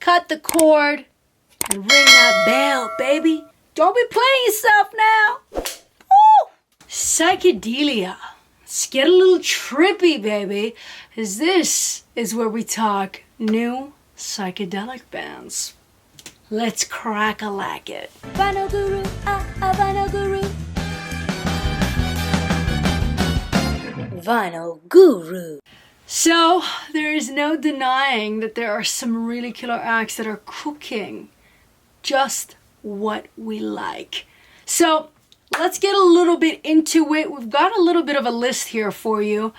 cut the cord, and ring that bell, baby. Don't be playing yourself now. Woo! Psychedelia. Let's get a little trippy, baby, as this is where we talk new psychedelic bands. Let's crack-a-lack it. Vinyl Guru, Vinyl Guru. Vinyl Guru. So, there is no denying that there are some really killer acts that are cooking just what we like. So, let's get a little bit into it. We've got a little bit of a list here for you.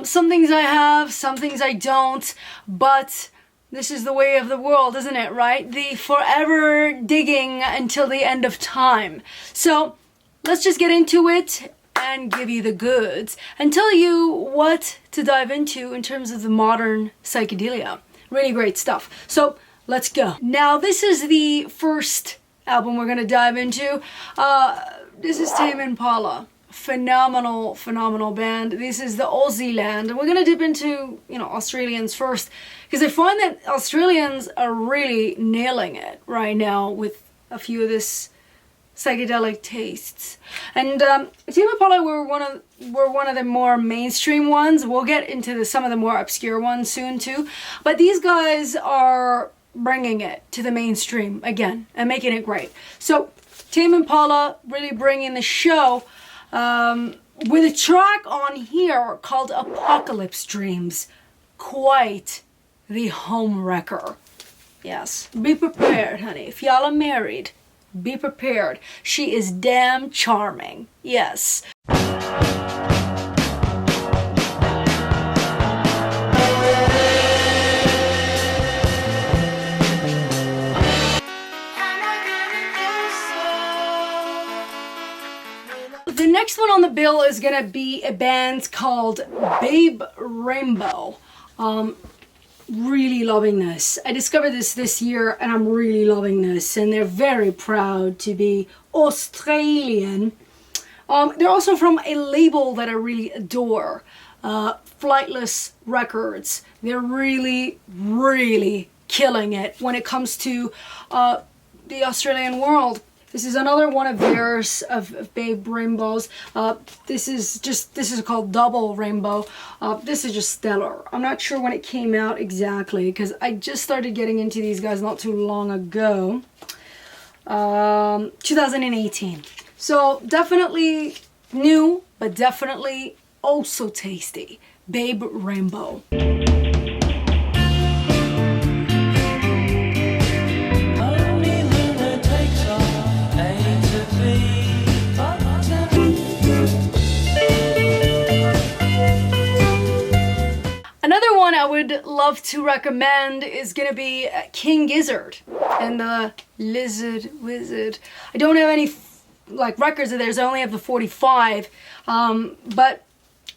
Some things I have, some things I don't, but this is the way of the world, isn't it, right? The forever digging until the end of time. So, let's just get into it and give you the goods and tell you what to dive into in terms of the modern psychedelia. Really great stuff. So, let's go. Now, this is the first album we're going to dive into. This is Tame Impala. Phenomenal band. This is the Aussie land. And we're going to dip into, Australians first, because I find that Australians are really nailing it right now with a few of this psychedelic tastes. And Tame Impala were one of the more mainstream ones. We'll get into some of the more obscure ones soon too. But these guys are bringing it to the mainstream again and making it great. So Tame Impala really bringing the show with a track on here called Apocalypse Dreams. Quite the home wrecker. Yes, be prepared, honey. If y'all are married, be prepared. She is damn charming. Yes. The next one on the bill is gonna be a band called Babe Rainbow. Really loving this. I discovered this year and I'm really loving this, and they're very proud to be Australian. They're also from a label that I really adore, Flightless Records. They're really killing it when it comes to the Australian world. This is another one of theirs, of Babe Rainbows. This is called Double Rainbow. This is just stellar. I'm not sure when it came out exactly, because I just started getting into these guys not too long ago. 2018. So definitely new, but definitely also tasty. Babe Rainbow. Another one I would love to recommend is gonna be King Gizzard and the Lizard Wizard. I don't have any records of theirs. I only have the 45, but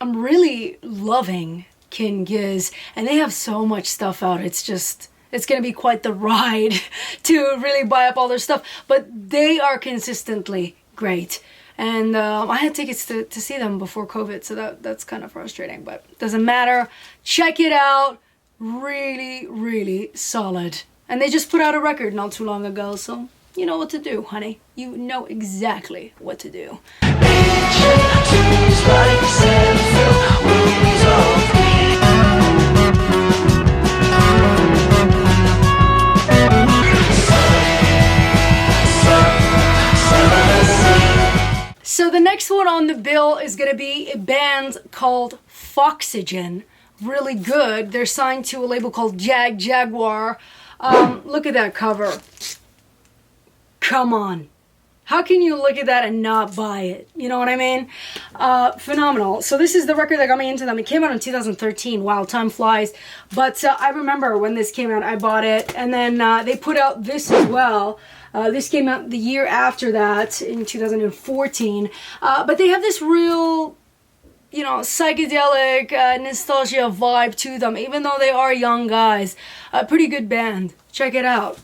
I'm really loving King Giz, and they have so much stuff out. It's gonna be quite the ride to really buy up all their stuff, but they are consistently great. And I had tickets to see them before COVID, so that's kind of frustrating, but doesn't matter. Check it out. Really solid. And they just put out a record not too long ago, so you know what to do, honey. You know exactly what to do. So the next one on the bill is going to be a band called Foxygen. Really good. They're signed to a label called Jaguar. Look at that cover. Come on. How can you look at that and not buy it? You know what I mean? Phenomenal. So this is the record that got me into them. It came out in 2013. Wow, time flies. But I remember when this came out, I bought it. And then they put out this as well. This came out the year after that, in 2014. But they have this real, psychedelic nostalgia vibe to them, even though they are young guys. A pretty good band. Check it out.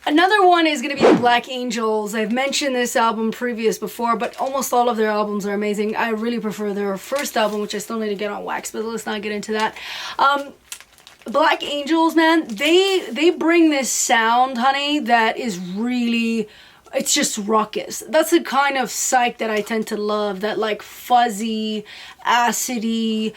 Another one is going to be the Black Angels. I've mentioned this album before, but almost all of their albums are amazing. I really prefer their first album, which I still need to get on wax, but let's not get into that. Black Angels, man, they bring this sound, honey, that is really, it's just ruckus. That's the kind of psych that I tend to love, that like fuzzy, acidy,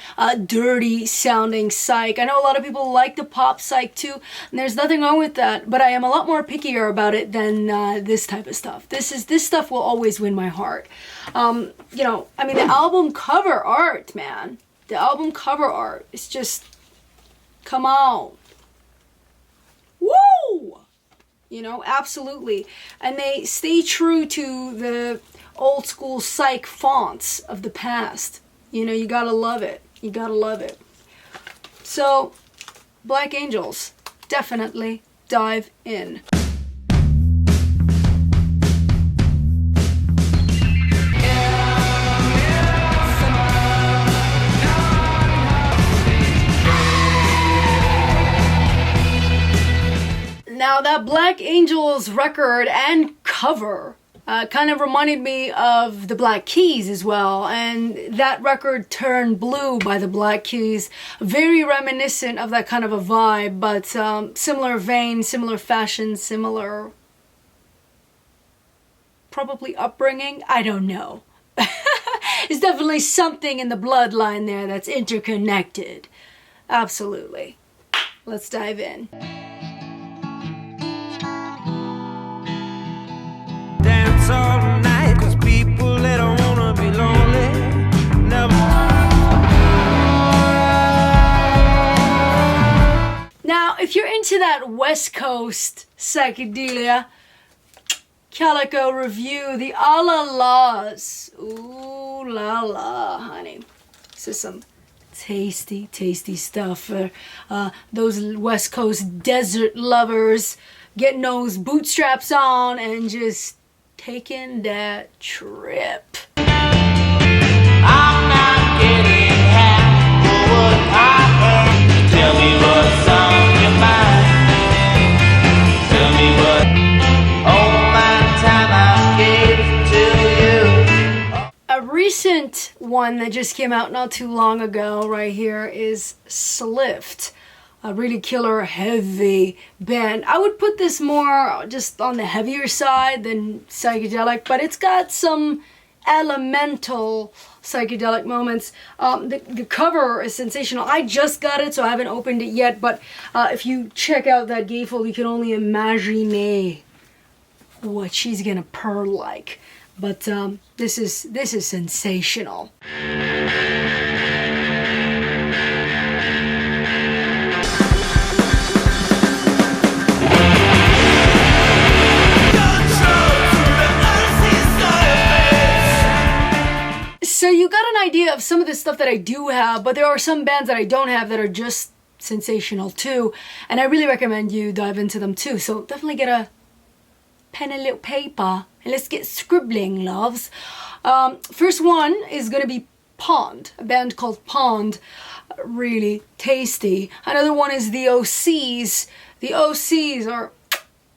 dirty sounding psych. I know a lot of people like the pop psych too, and there's nothing wrong with that, but I am a lot more pickier about it than this type of stuff. This stuff will always win my heart. You know, I mean, the album cover art, man. The album cover art is just, come on. Woo! You know, absolutely. And they stay true to the old school psych fonts of the past. You know, you gotta love it. You gotta love it. So, Black Angels, definitely dive in. Now that Black Angels record and cover kind of reminded me of the Black Keys as well, and that record Turned Blue by the Black Keys, very reminiscent of that kind of a vibe, but similar vein, similar fashion, similar probably upbringing, I don't know. There's definitely something in the bloodline there that's interconnected. Absolutely. Let's dive in. Dance all night, 'cause people, they don't wanna be lonely. Never. Now, if you're into that West Coast psychedelia, Calico review, the A La Las. Ooh la la, honey. This is some tasty, tasty stuff for those West Coast desert lovers, getting those bootstraps on and just taking that trip. I'm not getting half for what I heard. Tell me what's on your mind. Tell me what all my time I gave to you. A recent one that just came out not too long ago right here is Slift. A really killer heavy band. I would put this more just on the heavier side than psychedelic, but it's got some elemental psychedelic moments. The cover is sensational. I just got it, so I haven't opened it yet, but if you check out that gatefold, you can only imagine what she's gonna purr like. But this is sensational. So you got an idea of some of the stuff that I do have, but there are some bands that I don't have that are just sensational too, and I really recommend you dive into them too. So definitely get a pen and little paper and let's get scribbling, loves. First one is gonna be Pond, a band called Pond, really tasty. Another one is the OCs. The OCs are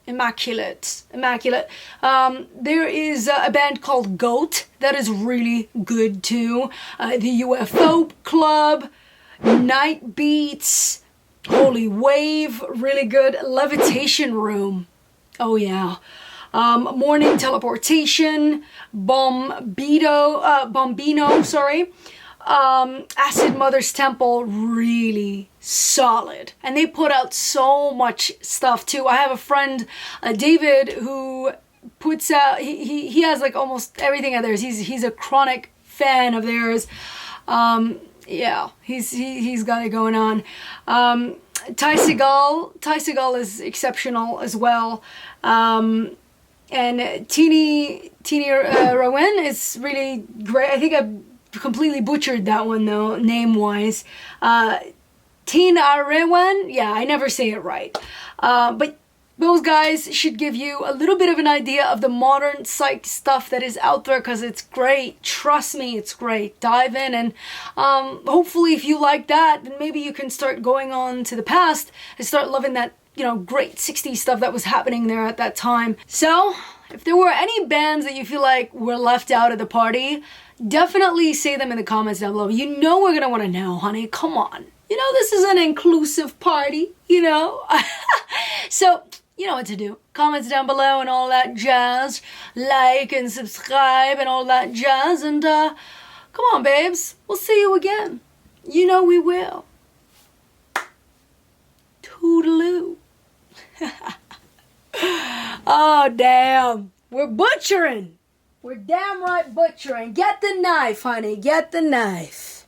immaculate. There is a band called Goat that is really good too. The UFO Club, Night Beats, Holy Wave, really good. Levitation Room, oh yeah. Morning Teleportation, Bombino, sorry. Acid Mother's Temple, really solid, and they put out so much stuff too. I have a friend, David, who puts out, he has like almost everything of theirs. He's a chronic fan of theirs. Yeah, he's got it going on. Ty Segall is exceptional as well. And Teeny Rowan is really great. I think I completely butchered that one though, name-wise. Tina Rewan, yeah, I never say it right. But those guys should give you a little bit of an idea of the modern psych stuff that is out there, because it's great. Trust me, it's great. Dive in, and hopefully if you like that, then maybe you can start going on to the past and start loving that great 60s stuff that was happening there at that time. So if there were any bands that you feel like were left out of the party, definitely say them in the comments down below. You know we're gonna want to know, honey. Come on. This is an inclusive party, So, you know what to do. Comments down below and all that jazz. Like and subscribe and all that jazz. And come on, babes. We'll see you again. You know we will. Toodaloo. Oh, damn. We're butchering. We're damn right butchering. Get the knife, honey. Get the knife.